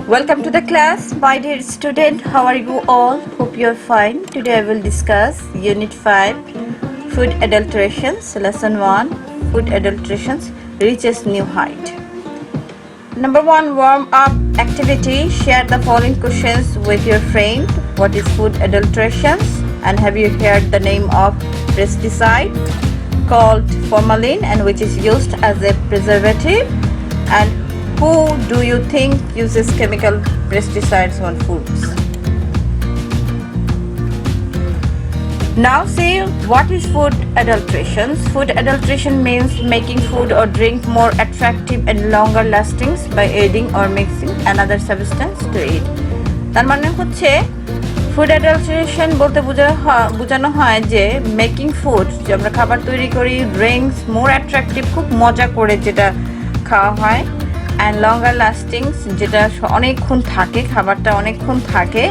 Welcome to the class, my dear student. How are you all? Hope you are fine. Today I will discuss Unit 5, Food Adulterations, Lesson 1, Food Adulterations Reaches New Height. Number 1, warm-up activity. Share the following questions with your friend. What is food adulterations? And have you heard the name of pesticide called formalin and which is used as a preservative? And who do you think uses chemical pesticides on foods? Now see, what is food adulterations? Food adulteration means making food or drink more attractive and longer lasting by adding or mixing another substance to it. তার মানে হচ্ছে food adulteration বলতে বোঝানো হয় যে making food, যে আমরা খাবার তৈরি করি, ড্রিঙ্কস মোর অ্যাট্রাকটিভ, খুব মজা করে যেটা খাওয়া হয়, অ্যান্ড লঙ্গার লাস্টিংস, যেটা অনেকক্ষণ থাকে, খাবারটা অনেকক্ষণ থাকে,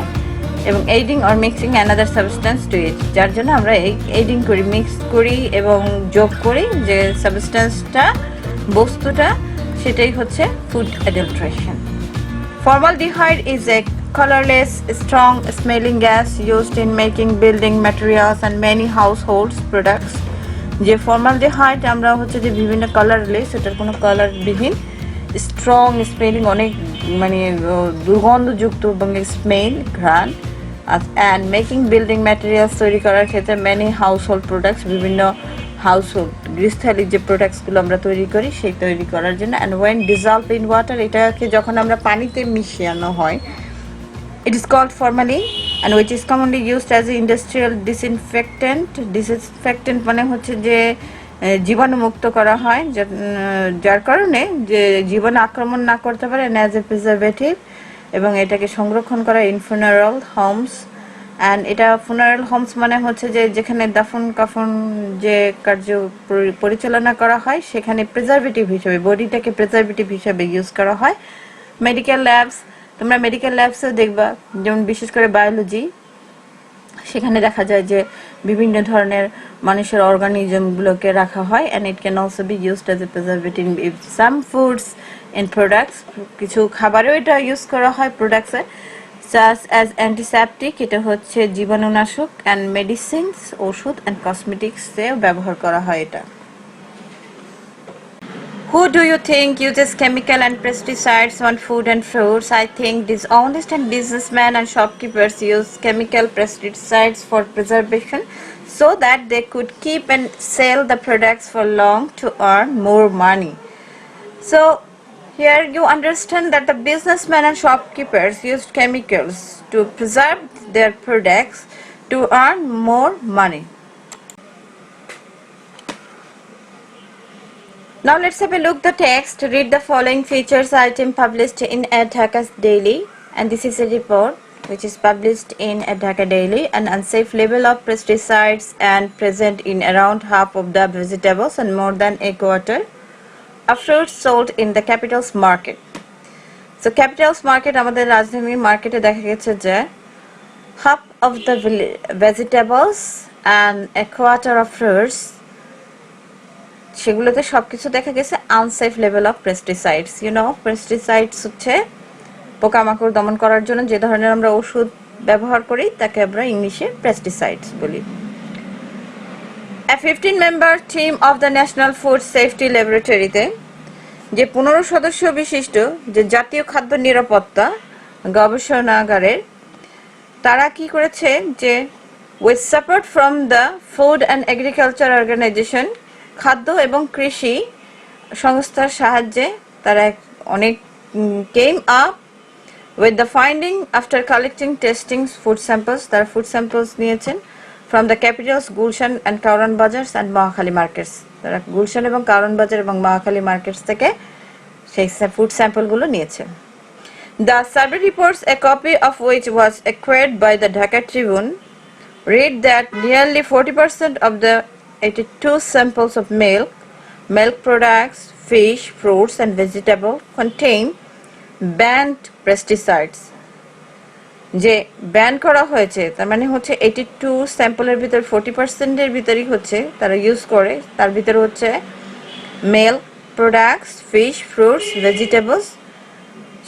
এবং adding or mixing another substance to eat, যার জন্য আমরা এইডিং করি, মিক্স করি এবং যোগ করি যে সাবস্টেন্সটা, বস্তুটা, সেটাই হচ্ছে food adulteration. Formaldehyde is a colorless, strong smelling gas used in making building materials and many household products. যে ফর্মালডিহাইড আমরা হচ্ছে যে বিভিন্ন কালারলেস, এটার কোনো কালারবিহীন, স্ট্রং স্মেলিং, অনেক মানে দুর্গন্ধযুক্ত এবং স্মেল, ঘ্রাণ, অ্যান্ড মেকিং বিল্ডিং ম্যাটেরিয়ালস তৈরি করার ক্ষেত্রে ম্যানি হাউসহোল্ড প্রোডাক্টস, বিভিন্ন হাউসহোল্ড গৃহস্থালির যে প্রোডাক্টসগুলো আমরা তৈরি করি সেই তৈরি করার জন্য। And when dissolve in water, এটাকে যখন আমরা পানিতে মিশিয়ানো হয়, it is called formalin and which is commonly used as a industrial disinfectant মানে হচ্ছে যে জীবাণুমুক্ত করা হয়, যার কারণে যে জীবাণু আক্রমণ না করতে পারে, অ্যাজ এ প্রিজারভেটিভ, এবং এটাকে সংরক্ষণ করা ইন ফুনারাল হোমস। অ্যান্ড এটা ফুনারাল হোমস মানে হচ্ছে যে যেখানে দাফন কাফন যে কার্য পরিচালনা করা হয় সেখানে প্রিজারভেটিভ হিসেবে, বডিটাকে প্রিজারভেটিভ হিসেবে ইউজ করা হয়। মেডিকেল ল্যাবস, তোমরা মেডিকেল ল্যাবসেও দেখবা, যেমন বিশেষ করে বায়োলজি, সেখানে দেখা যায় যে বিভিন্ন ধরনের মানুষের অর্গানিজমগুলোকে রাখা হয়। And it can also be used as A preservative if some foods and products, কিছু খাবারেও এটা ইউজ করা হয় প্রোডাক্টসে, সাচ অ্যাজ অ্যান্টিসেপটিক, এটা হচ্ছে জীবাণুনাশক, অ্যান্ড মেডিসিনস, ওষুধ, অ্যান্ড কসমেটিক্সেও ব্যবহার করা হয় এটা। Who do you think uses chemical and pesticides on food and fruits? I think dishonest and businessmen and shopkeepers use chemical pesticides for preservation so that they could keep and sell the products for long to earn more money. So here you understand that the businessmen and shopkeepers used chemicals to preserve their products to earn more money. Now let's have a look at the text. Read the following features item published in Dhaka Daily, and this is a report which is published in Dhaka Daily. An unsafe level of pesticides and present in around half of the vegetables and more than a quarter of fruits sold in the capital's market. So capital's market, আমাদের রাজধানীর মার্কেটে দেখা গেছে যে half of the vegetables and a quarter of fruits, সেগুলোতে সবকিছু দেখা গেছে unsafe level of pesticides. Pesticides হচ্ছে পোকামাকড় দমন করার জন্য যে ধরনের আমরা ওষুধ ব্যবহার করি তাকে আমরা ইংলিশে পেস্টিসাইডস বলি। A 15-member team of the National Food Safety Laboratory-তে, যে 15 সদস্য বিশিষ্ট যে জাতীয় খাদ্য নিরাপত্তা গবেষণাগারের, তারা কি করেছে যে with support from the Food and Agriculture Organization, খাদ্য এবং কৃষি সংস্থার সাহায্যে তারা অনেক came up with the finding after collecting testing food samples, তারা ফুড স্যাম্পলস নিয়েছেন from the capitals Gulshan and Karwan বাজার and মহাখালী মার্কেটস, তারা গুলশান এবং কারওয়ান বাজার এবং মহাখালী মার্কেটস থেকে সেই ফুড স্যাম্পলগুলো নিয়েছে। The survey reports, a copy of which was acquired by the Dhaka Tribune, read that nearly 40% of the 82 samples of milk products, fish, fruits and vegetables contain banned pesticides. যে ban করা হয়েছে তার মানে হচ্ছে 82 স্যাম্পলের ভিতর 40% এর ভিতরই হচ্ছে তারা ইউজ করে, তার ভিতরে হচ্ছে milk products, fish, fruits, vegetables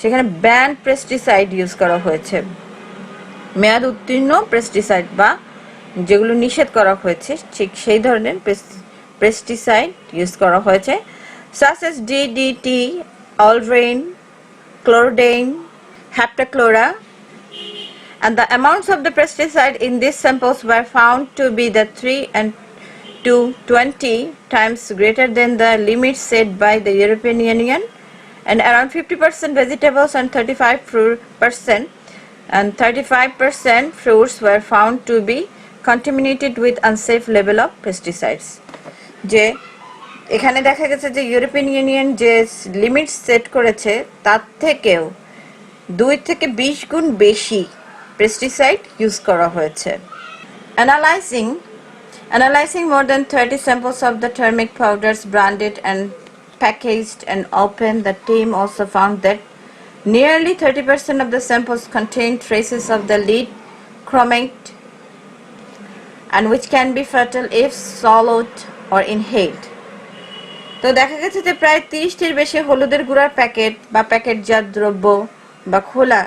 সেখানে ব্যান পেস্টিসাইড ইউজ করা হয়েছে, মেয়াদ উত্তীর্ণ পেস্টিসাইড বা যেগুলো নিষেধ করা হয়েছে ঠিক সেই ধরনের পেস্টিসাইড ইউজ করা হয়েছে, such as DDT, Aldrin, Chlordane, Heptachlora, and the amounts of the pesticide in these samples were found to be the 3 and to 20 times greater than the limits set by the European Union, and around 50% vegetables and 35% fruits were found to be contaminated with unsafe level of pesticides. যে এখানে দেখা গেছে যে European union যে limit set করেছে তার থেকেও 2 থেকে 20 গুণ বেশি পেস্টিসাইড ইউজ করা হয়েছে। Analyzing more than 30 samples of the turmeric powders branded and packaged and opened, the team also found that nearly 30% of the samples contained traces of the lead chromate, and which can be fatal if swallowed or inhaled. তো দেখা গেছে যে প্রায় 30টির বেশি হলুদের গুঁড়ার packet বা প্যাকেটজাত দ্রব্য বা খোলা,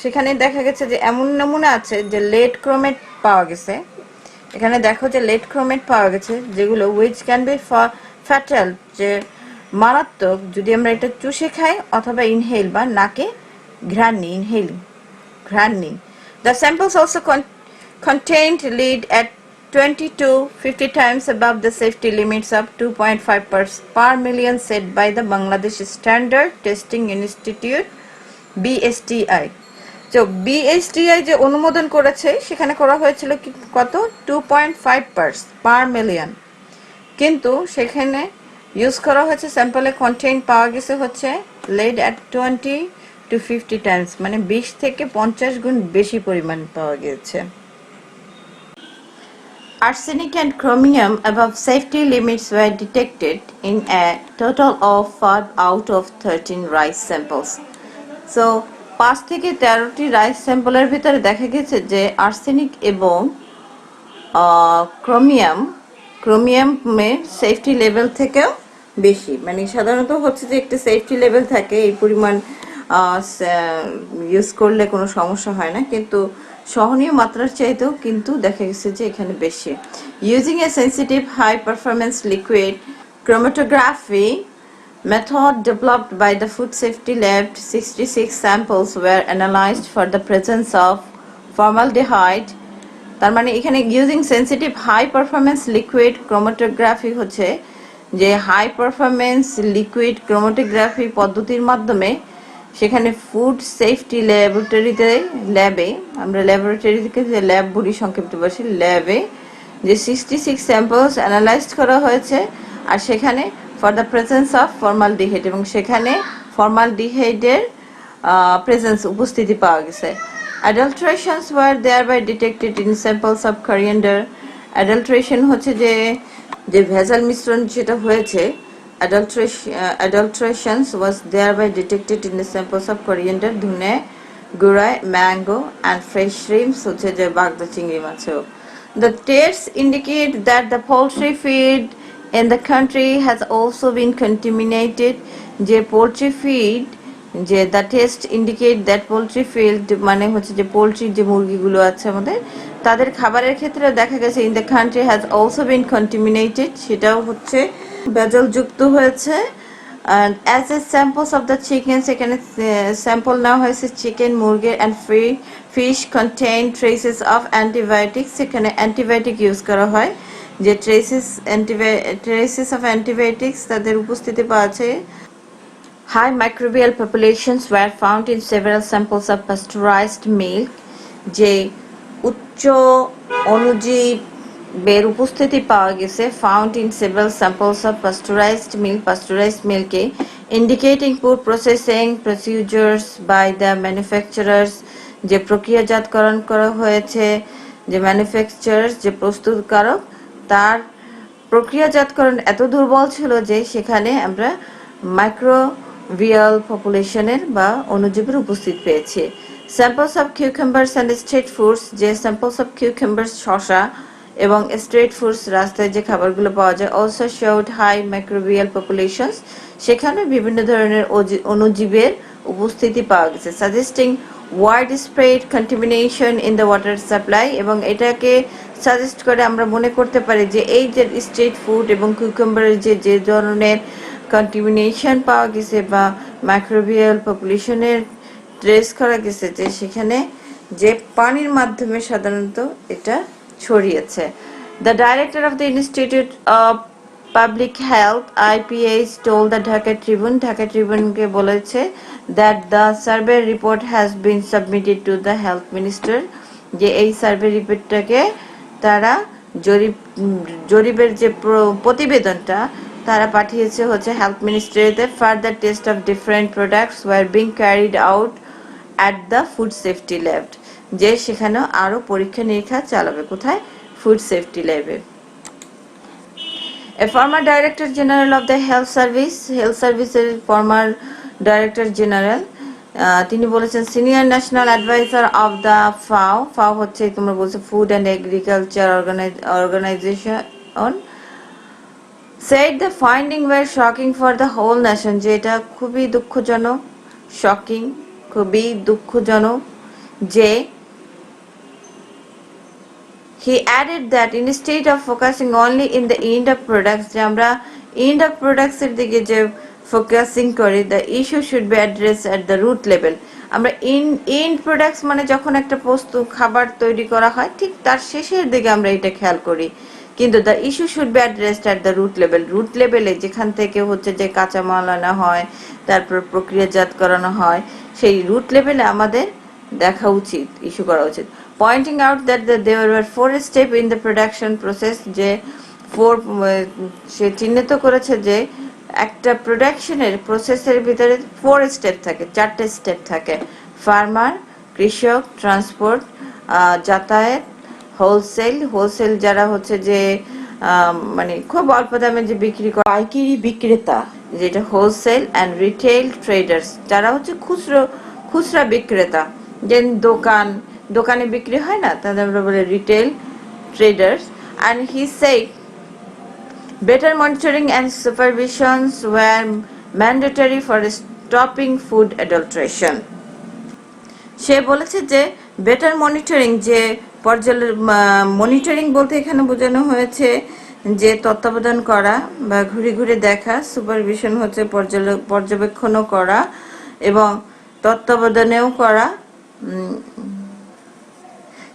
সেখানে দেখা গেছে যে এমন নমুনা আছে যে লেড ক্রোমেট পাওয়া গেছে। এখানে দেখো যে লেড ক্রোমেট পাওয়া গেছে যেগুলো উইচ ক্যান বি ফ্যাটাল, যে মারাত্মক যদি আমরা এটা চুষে খাই অথবা ইনহেল বা নাকে ঘ্রাণ নিই। The samples also contained lead at 20 to 50 times above the safety limits of 2.5 per million set by the Bangladesh Standard Testing Institute BSTI. তো BSTI যে অনুমোদন করেছে সেখানে করা হয়েছিল কি কত 2.5 পার মিলিয়ন, কিন্তু সেখানে ইউজ করা হয়েছে স্যাম্পলে কন্টেন্ট পাওয়া গেছে হচ্ছে lead at 20 to 50 times, মানে 20 থেকে 50 গুণ বেশি পরিমাণ পাওয়া গেছে। Arsenic and chromium above safety limits were detected in a total of 5 out of 13 rice samples. So 5 থেকে 13টি রাইস স্যাম্পলের ভিতরে দেখা গেছে যে আর্সেনিক এবং ক্রোমিয়ামের সেফটি লেভেল থেকেও বেশি, মানে সাধারণত হচ্ছে যে একটা সেফটি লেভেল থাকে এই পরিমাণ ইউজ করলে কোনো সমস্যা হয় না, কিন্তু সহনীয় মাত্রার চাইতেও কিন্তু দেখা গেছে যে এখানে বেশি। Using a sensitive high performance liquid chromatography method developed by the Food Safety Lab, 66 samples were analyzed for the presence of formaldehyde. তার মানে এখানে using sensitive high performance liquid chromatography হচ্ছে যে হাই পারফরমেন্স লিকুইড ক্রোমাটোগ্রাফি পদ্ধতির মাধ্যমে সেখানে food safety ল্যাবে আমরা ল্যাবরেটরি থেকে যে ল্যাব বলি সংক্ষিপ্ত বলছি, ল্যাবে যে 66 স্যাম্পলস অ্যানালাইজড করা হয়েছে আর সেখানে for the presence of formaldehyde, এবং সেখানে ফর্মালডিহাইডের প্রেজেন্স উপস্থিতি পাওয়া গেছে। Adulterations were thereby detected in samples of coriander. Adulteration হচ্ছে যে ভেজাল মিশ্রণ যেটা হয়েছে, adulterations was thereby detected in the samples of coriander, ধনে গুড়ায়, mango and fresh shrimps হচ্ছে যে বাগদা চিংড়ি মাছেও। The tests indicate that the poultry feed in the country has also been contaminated. যে poultry feed যে the test indicate that poultry field মানে হচ্ছে যে পোলট্রির যে মুরগিগুলো আছে আমাদের তাদের খাবারের ক্ষেত্রে দেখা গেছে in the country has also been contaminated, সেটাও হচ্ছে ভেজালযুক্ত হয়েছে। And as a samples of the chicken, সেখানে স্যাম্পল নেওয়া হয়েছে চিকেন, মুরগির and fish contain traces of antibiotics, সেখানে অ্যান্টিবায়োটিক ইউজ করা হয়, যে ট্রেসেস অফ অ্যান্টিবায়োটিক্স তাদের উপস্থিতি পাওয়া আছে। High microbial populations were found in several samples of pasteurized milk, যে উচ্চ অণুজীবের উপস্থিতি পাওয়া গেছে found in several samples of pasteurized milk, indicating poor processing procedures by the manufacturers, যে প্রক্রিয়াজাতকরণ করা হয়েছে, যে ম্যানুফ্যাকচারার্স যে প্রস্তুতকারক তার প্রক্রিয়াজাতকরণ এত দুর্বল ছিল যে সেখানে আমরা মাইক্রোবিয়াল পপুলেশনের বা অণুজীবের উপস্থিত পেয়েছি। Samples of cucumbers and street foods, যে স্যাম্পলস অফ কিউকাম্বার্স শসা এবং স্ট্রিট ফুডস রাস্তায় যে খাবারগুলো পাওয়া যায়, also showed high microbial populations, সেখানে বিভিন্ন ধরনের অণুজীবের উপস্থিতি পাওয়া গেছে, suggesting wide spread contamination in the water supply, এবং এটাকে সাজেস্ট করে আমরা মনে করতে পারি যে এই যে স্ট্রিট ফুড এবং কিউকাম্বারের যে ধরনের কন্টামিনেশন পাওয়া গেছে বা মাইক্রোবিয়াল পপুলেশনের ট্রেস করা গেছে, যে সেখানে যে পানির মাধ্যমে সাধারণত এটা ছড়িয়েছে। The director of the institute of public health IPH told the Dhaka Tribune কে বলেছে that the survey report has been submitted to the health minister, যে এই সার্ভে রিপোর্টটাকে তারা জরিপের যে প্রতিবেদনটা তারা পাঠিয়েছে হচ্ছে হেলথ মিনিস্ট্রিতে। Further test of different products were being carried out at the food safety lab, যে সেখানেও আরও পরীক্ষা নিরীক্ষা চালাবে। কোথায়? ফুড সেফটি ল্যাবে। A former Director General of the Health Services former Director General, তিনি বলেছেন senior national adviser of the FAO হচ্ছে তোমরা বলছো food and agriculture organisation, said the finding were shocking for the whole nation, যে এটা খুবই দুঃখজনক, শকিং, খুবই দুঃখজনক। যে he added that instead of focusing only in the end of products, যে আমরা end of products এর দিকে যে ফোকাসিং করি, the issue should be addressed at the root level। আমরা end products মানে যখন একটা খাবার তৈরি করা হয় ঠিক তার শেষের দিকে আমরা এটা খেয়াল করি, কিন্তু the issue should be addressed at the root level, root লেভেলে যেখান থেকে হচ্ছে যে কাঁচামাল আনা হয় তারপর প্রক্রিয়াজাত করানো হয়, সেই রুট লেভেলে আমাদের দেখা উচিত, ইস্যু করা উচিত। Pointing out that there were 4 steps in the production process, যে সে চিহ্নিত করেছে যে একটা প্রোডাকশনের প্রসেসের ভিতরে 4 স্টেপ থাকে, 4টে স্টেপ থাকে। ফার্মার, কৃষক, ট্রান্সপোর্ট, যাতায়াত, হোলসেল যারা হচ্ছে যে মানে খুব অল্প দামে যে বিক্রি করে পাইকারি বিক্রেতা, যেটা হোলসেল, অ্যান্ড রিটেল ট্রেডার্স যারা হচ্ছে খুচরা বিক্রেতা, যে দোকানে বিক্রি হয় না তাদের আমরা বলে retail traders. And he said better monitoring and supervisions were mandatory for stopping food adulteration। সে বলেছে যে বেটার মনিটরিং, যে মনিটরিং বলতে এখানে বোঝানো হয়েছে যে তত্ত্বাবধান করা বা ঘুরে ঘুরে দেখা, সুপারভিশন হচ্ছে পর্যবেক্ষণও করা এবং তত্ত্বাবধানেও করা।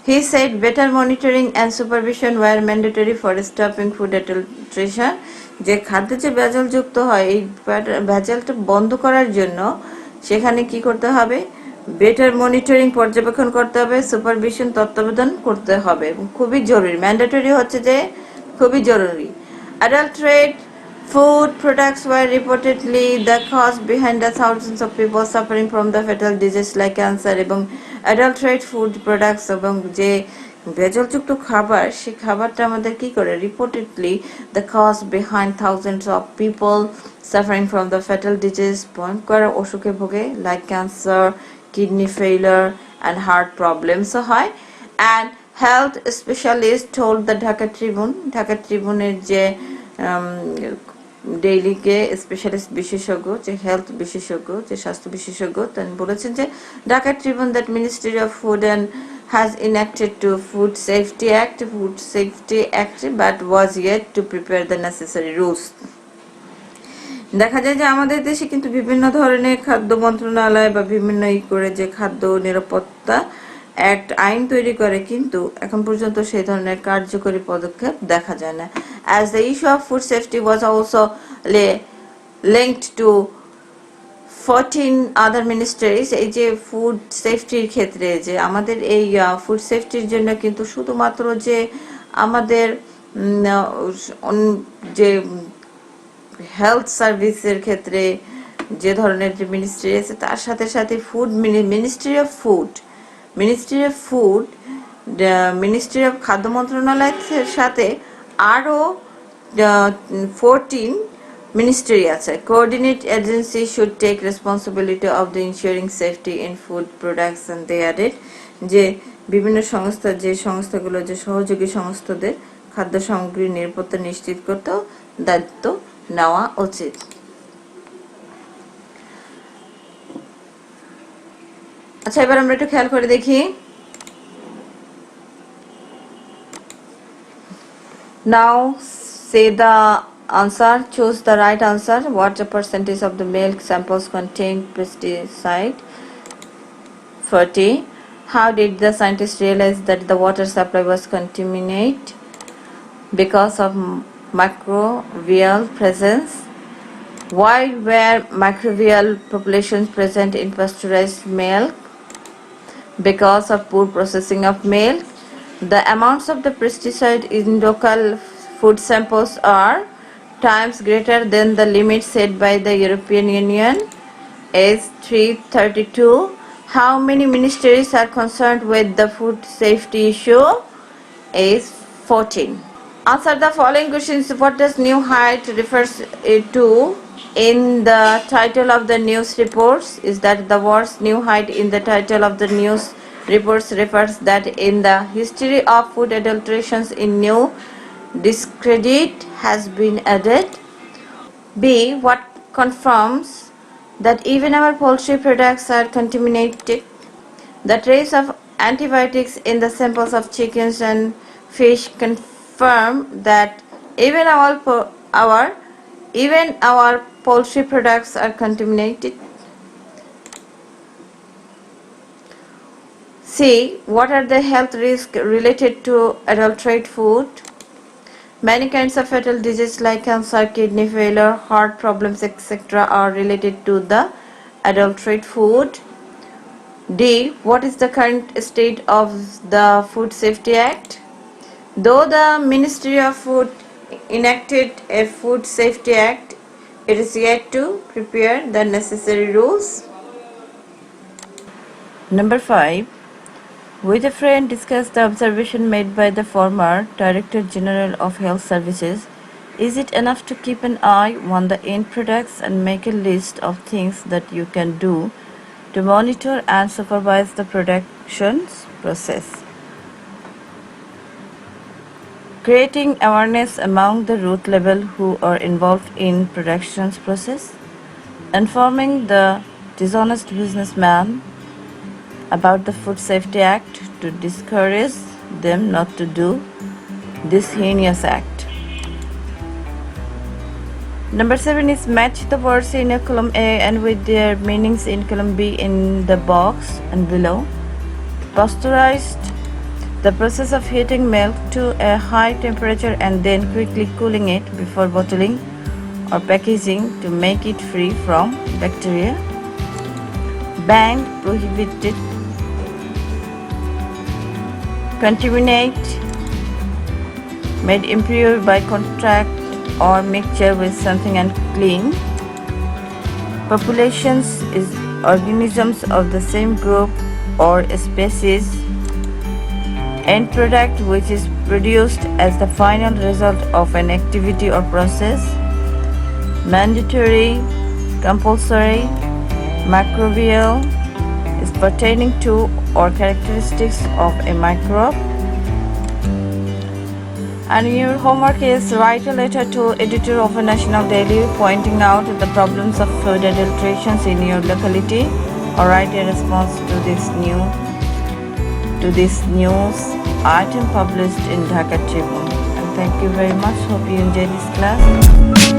He said better monitoring and supervision were mandatory for stopping food adulteration, যে খাদ্যে যে ভেজাল যুক্ত হয় এই ভেজালটা বন্ধ করার জন্য সেখানে কি করতে হবে? বেটার মনিটরিং পর্যবেক্ষণ করতে হবে, সুপারভিশন তত্ত্বাবধান করতে হবে, খুবই জরুরি। ম্যান্ডেটরি হচ্ছে যে খুবই জরুরি। Adulterate food products were reportedly the cause behind the thousands of people suffering from the fatal disease like cancer, এবং adulterate food products এবং যে ভেজালযুক্ত খাবার, সেই খাবারটা আমাদের কি করে reportedly the cause behind thousands of people suffering from the fatal disease, ভয়ঙ্কর অসুখে ভোগে like cancer, kidney failure and heart problems হয়। and health specialist told the Dhaka Tribune যে ডেইলিকে স্পেশালিস্ট বিশেষজ্ঞ, যে হেলথ বিশেষজ্ঞ, যে স্বাস্থ্য বিশেষজ্ঞ, তিনি বলেছেন যে Dhaka Tribune that ministry of food and has enacted to Food Safety Act but was yet to prepare the necessary rules। দেখা যায় যে আমাদের দেশে কিন্তু বিভিন্ন ধরনের খাদ্য মন্ত্রণালয় বা বিভিন্ন করে যে খাদ্য নিরাপত্তা অ্যাক্ট আইন তৈরি করে, কিন্তু এখন পর্যন্ত সেই ধরনের কার্যকরী পদক্ষেপ দেখা যায় না। As the issue of food safety was also linked to 14 other ministries, এই যে ফুড সেফটির ক্ষেত্রে যে আমাদের এই ফুড সেফটির জন্য কিন্তু শুধুমাত্র যে আমাদের যে হেলথ সার্ভিসের ক্ষেত্রে যে ধরনের যে মিনিস্ট্রি আছে তার সাথে সাথে মিনিস্ট্রি অফ খাদ্য মন্ত্রণালয়ের সাথে আরও 14 ministry আছে। Coordinate agency should take responsibility of the ensuring safety in food products, and they added যে বিভিন্ন সংস্থা, যে সংস্থাগুলো যে সহযোগী সংস্থাদের খাদ্য সামগ্রীর নিরাপত্তা নিশ্চিত করতেও দায়িত্ব নেওয়া উচিত। আচ্ছা, এবার আমরা একটু খেয়াল করে দেখি। Now say the answer. Choose the right answer. What the percentage of the milk samples contain pesticide? 40. How did the scientists realize that the water supply was contaminated? Because of microbial presence. Why were microbial populations present in pasteurized milk? Because of poor processing of milk. The amounts of the pesticide in local food samples are times greater than the limit set by the European Union. Age 332. How many ministries are concerned with the food safety issue? Age 14. Answer the following questions. What does new height refers to in the title of the news reports? Is that the words new height in the title of the news reports refers that in the history of food adulterations in new discredit has been added? B. What confirms that even our poultry products are contaminated? The trace of antibiotics in the samples of chickens and fish confirm that even our poultry products are contaminated. C. What are the health risks related to adulterated food? Many kinds of fatal diseases like cancer, kidney failure, heart problems, etc. are related to the adulterated food. D. What is the current state of the Food Safety Act? Though the Ministry of Food enacted a Food Safety Act, it is yet to prepare the necessary rules. Number 5. With a friend, discuss the observation made by the former Director General of Health Services. Is it enough to keep an eye on the end products and make a list of things that you can do to monitor and supervise the production process? Creating awareness among the root level who are involved in production process. Informing the dishonest businessman about the Food Safety Act to discourage them not to do this heinous act. Number 7 is match the words in a column A and with their meanings in column B in the box and below. Pasteurized, the process of heating milk to a high temperature and then quickly cooling it before bottling or packaging to make it free from bacteria. Banned, prohibited. Contaminate, made impure by contact or mixture with something unclean. Populations is organisms of the same group or species. End product which is produced as the final result of an activity or process. Mandatory, compulsory, microbial is pertaining to or characteristics of a microbe. And your homework is write a letter to editor of a national daily pointing out the problems of food adulterations in your locality, or write a response to this news item published in Dhaka Tribune. And thank you very much. Hope you enjoyed this class.